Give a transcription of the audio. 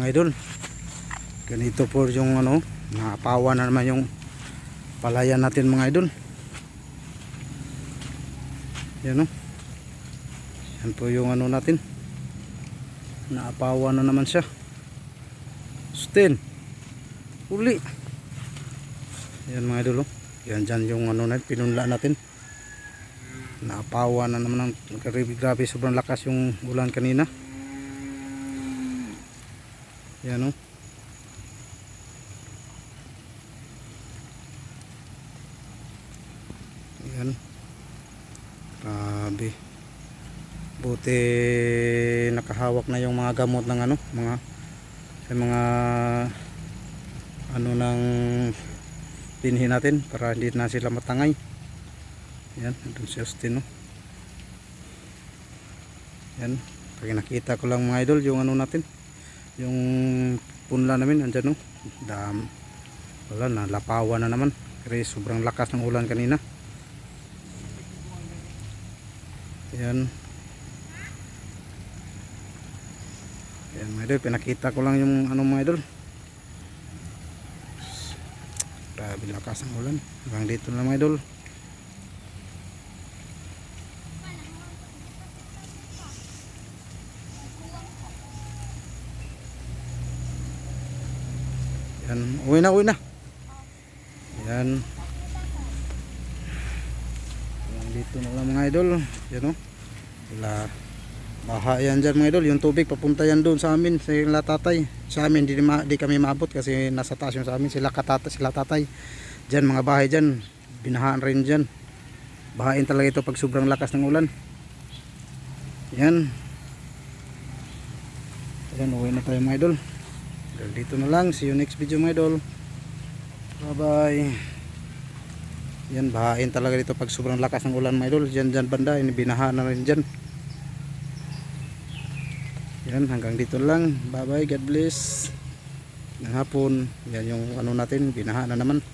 mga idol, ganito po yung napawa na naman yung palayan natin mga idol. Yan yan po yung natin, naapawa na naman siya. Sustain uli. Yan mga idol, yan dyan yung natin, pinunla natin. Naapawa na naman ng grabe, sobrang lakas yung ulan kanina. Yan yan, grabe. Buti nakahawak na yung mga gamot ng mga ng pinhi natin para hindi na sila matangay. Yan, doon si Austin yan, pag nakita ko lang mga idol yung natin, yung punla namin andyan wala na, lapawan na naman kasi sobrang lakas ng ulan kanina. Yan yan mga idol, pinakita ko lang yung mga idol. Grabe lakas ng ulan hanggang dito na mga idol. Yan, uwi na. Yan. Yan dito na lang mga idol. Yan wala. Baha yan dyan mga idol. Yung tubig papunta yan doon sa amin, sa Latatay. Sa amin di kami maabot kasi nasa taas yung sa amin. Sila tatay. Dyan mga bahay dyan, binahaan rin dyan. Bahain talaga ito pag sobrang lakas ng ulan. Yan. Yan, uwi na tayo mga idol. Dito na lang, see you next video mga idol. Bye bye. Yan, bahain talaga dito pag sobrang lakas ng ulan mga idol. Dyan banda, binaha na rin dyan. Yan, hanggang dito lang. Bye bye, God bless. Ng hapon, yan yung natin, binaha na naman.